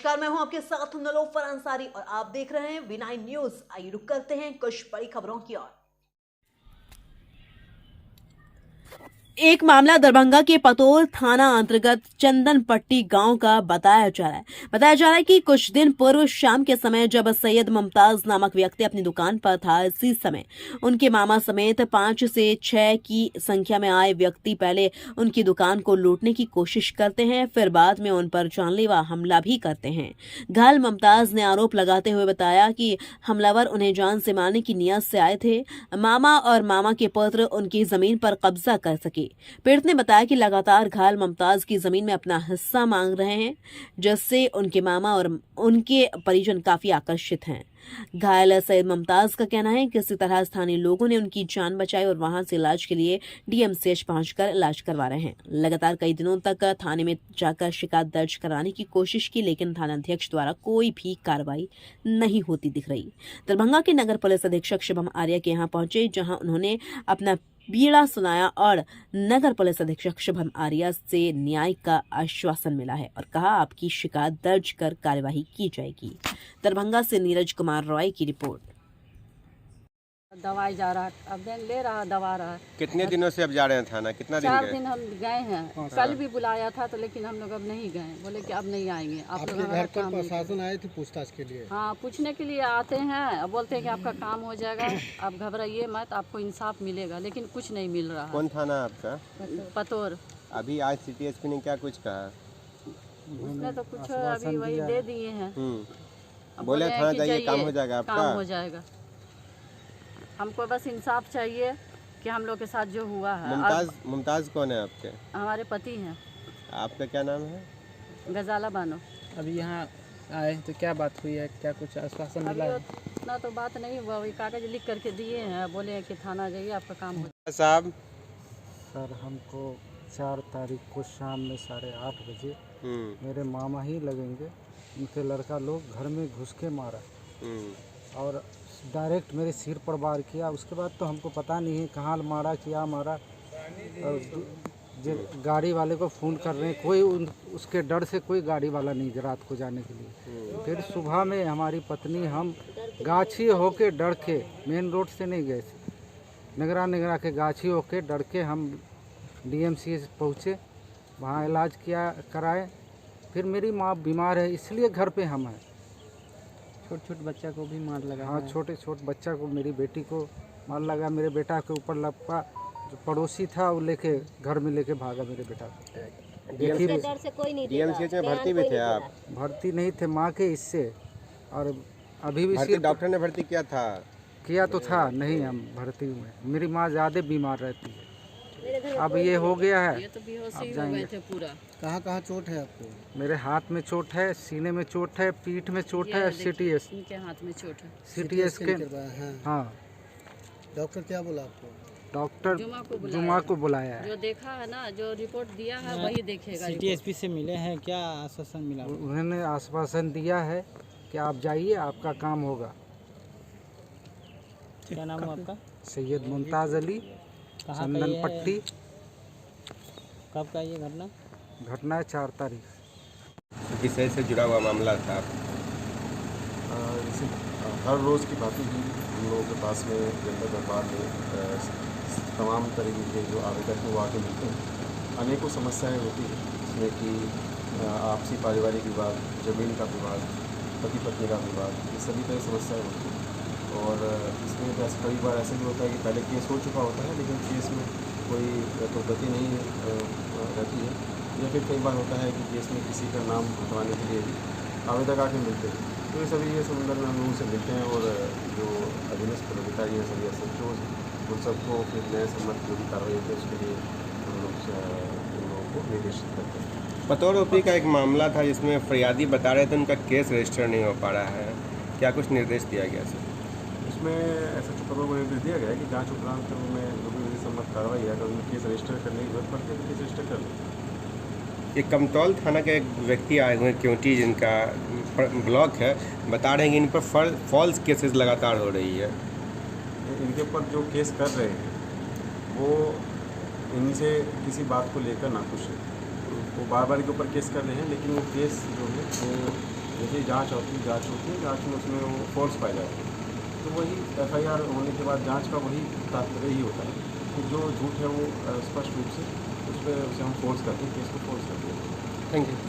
नमस्कार, मैं हूं आपके साथ नीलोफर अंसारी और आप देख रहे हैं V9 न्यूज। आइए रुक करते हैं कुछ बड़ी खबरों की ओर। एक मामला दरभंगा के पतोर थाना अंतर्गत चंदनपट्टी गांव का बताया जा रहा है कि कुछ दिन पूर्व शाम के समय जब सैयद मुमताज नामक व्यक्ति अपनी दुकान पर था, इसी समय उनके मामा समेत 5 से 6 की संख्या में आए व्यक्ति पहले उनकी दुकान को लूटने की कोशिश करते हैं, फिर बाद में उन पर जानलेवा हमला भी करते हैं। घायल मुमताज ने आरोप लगाते हुए बताया कि हमलावर उन्हें जान से मारने की नियत से आए थे। मामा और मामा के पुत्र उनकी जमीन पर कब्जा कर सके। पीड़ित ने बताया कि लगातार घायल मुमताज की जमीन में अपना हिस्सा मांग रहे हैं, जिससे उनके मामा और उनके परिजन काफी आकर्षित हैं। घायल सैयद मुमताज का कहना है कि किसी तरह स्थानीय लोगों ने उनकी जान बचाई और वहां से इलाज के लिए DMCH पहुंचकर इलाज करवा रहे हैं। लगातार कई दिनों तक थाने में जाकर शिकायत दर्ज कराने की कोशिश की, लेकिन थानाध्यक्ष द्वारा कोई भी कार्रवाई नहीं होती दिख रही। दरभंगा के नगर पुलिस अधीक्षक शुभम आर्या के यहाँ पहुंचे, जहां उन्होंने अपना पीड़ा सुनाया और नगर पुलिस अधीक्षक शुभम आर्या से न्याय का आश्वासन मिला है और कहा आपकी शिकायत दर्ज कर कार्यवाही की जाएगी। दरभंगा से नीरज कुमार रॉय की रिपोर्ट। दवाई जा रहा, अब दिन ले रहा, दवा रहा। कितने दिनों से अब जा रहे हैं थाना? कितना दिन 4 गए? दिन हम गए हैं। कल भी बुलाया था तो लेकिन हम लोग अब नहीं गए, बोले कि अब नहीं आएंगे। आप लोग घर पर प्रशासन आए थे पूछताछ के लिए? हाँ, पूछने के लिए आते हैं, अब बोलते हैं कि आपका काम हो जाएगा, आप घबराइए मत, आपको इंसाफ मिलेगा, लेकिन कुछ नहीं मिल रहा। कौन थाना आपका? पतोर। अभी आज सिटी एसपी ने क्या कुछ कहा? उसने तो कुछ अभी वही दे दिए हैं। अब बोले हैं थाना कि जाइए, काम हो जाएगा आपका। काम हो जाएगा। हमको बस इंसाफ चाहिए कि हम लोग के साथ जो हुआ है। मुमताज कौन है आपके? हमारे पति हैं। आपका क्या नाम है? गजाला बानो। अभी यहाँ आए तो क्या बात हुई है, क्या कुछ आश्वासन मिला है? इतना तो बात नहीं हुआ, वही कागज लिख करके दिए हैं, बोले हैं कि थाना जाइए आपका काम हो। साहब सर, हमको 4 तारीख को शाम में 8:30 बजे मेरे मामा ही लगेंगे, उनके लड़का लोग घर में घुस के मारा और डायरेक्ट मेरे सिर पर वार किया। उसके बाद तो हमको पता नहीं है कहाँ मारा, क्या मारा। और गाड़ी वाले को फ़ोन कर रहे हैं, कोई उसके डर से कोई गाड़ी वाला नहीं रात को जाने के लिए। फिर सुबह में हमारी पत्नी, हम गाछी होके डर के, मेन रोड से नहीं गए थे, नगरा के गाछी होके डर के हम DMCH पहुँचे, वहाँ इलाज कराए। फिर मेरी माँ बीमार है, इसलिए घर पे हम हैं। छोटे बच्चा को भी मार लगा। हाँ, छोटे बच्चा को, मेरी बेटी को मार लगा। मेरे बेटा के ऊपर लपका, जो पड़ोसी था वो लेके घर में लेके भागा मेरे बेटा को। DMCH में भर्ती भी थे आप? भर्ती नहीं थे, माँ के इससे। और अभी भी डॉक्टर ने भर्ती किया तो था नहीं, हम भर्ती हुए। मेरी माँ ज़्यादा बीमार रहती है, अब ये हो गया है। ये तो बेहोशी हो गए थे पूरा। कहाँ चोट है आपको? मेरे हाथ में चोट है, सीने में चोट है, पीठ में चोट है, CTS। इनके हाथ में चोट है। CTS के। हाँ। डॉक्टर क्या बोला आपको? डॉक्टर जुमा को बुलाया है। जो देखा है ना, जो रिपोर्ट दिया है वही देखेगा। CTSP से मिले हैं, क्या आश्वासन मिला? उन्होंने आश्वासन दिया है कि आप जाइए, आपका काम होगा। क्या नाम है आपका? सैयद मुमताज अली, चंदनपट्टी। कब का ये घटना है 4 तारीख। विषय से जुड़ा हुआ मामला था। जैसे हर रोज़ की बातें ही हम लोगों के पास में जनता दरबार में तमाम तरीके के जो आवेदक हैं वो आके मिलते हैं। अनेकों समस्याएं होती हैं, जिसमें कि आपसी पारिवारिक विवाद, ज़मीन का विवाद, पति पत्नी का विवाद, ये सभी तरह की समस्याएं होती हैं। और इसमें कई बार ऐसा भी होता है कि पहले केस हो चुका होता है, लेकिन केस में कोई गति नहीं रहती है, या फिर कई बार होता है कि केस में किसी का नाम हटवाने के लिए आवेदक आके मिलते हैं। तो ये सभी ये संदर्भ में हम लोगों से मिलते हैं और जो अधीनस्थ पदाधिकारी हैं, सभी SHO उन सबको फिर नए सम्मत जो भी कार्रवाई होती है उसके लिए हम लोग उन लोगों को निर्देशित करते हैं। पतोर OP का एक मामला था जिसमें फरियादी बता रहे थे उनका केस रजिस्टर नहीं हो पा रहा है, क्या कुछ निर्देश दिया गया सर? उसमें SHO पदों को निर्देश दिया गया है कि जांच उपरांत में जो भी सम्मत कार्रवाई है, अगर उन्हें केस रजिस्टर करने की जरूरत पड़ती है तो केस रजिस्टर कर लें। ये कमतौल थाना के एक व्यक्ति आए हुए हैं, क्योंकि जिनका ब्लॉक है, बता रहे हैं कि इन पर फॉल्स केसेस लगातार हो रही है। इनके ऊपर जो केस कर रहे हैं वो इनसे किसी बात को लेकर नाखुश है। वो बार बार के ऊपर केस कर रहे हैं, लेकिन वो केस जो है वो जैसे ही जांच होती है जांच में उसमें वो फॉल्स पाए जाते हैं, तो वही FIR होने के बाद जांच का वही तात्पर्य ही होता है कि जो झूठ है वो स्पष्ट रूप से उस पर उसे हम फोर्स करके केस को फोर्स करते हैं। Thank you.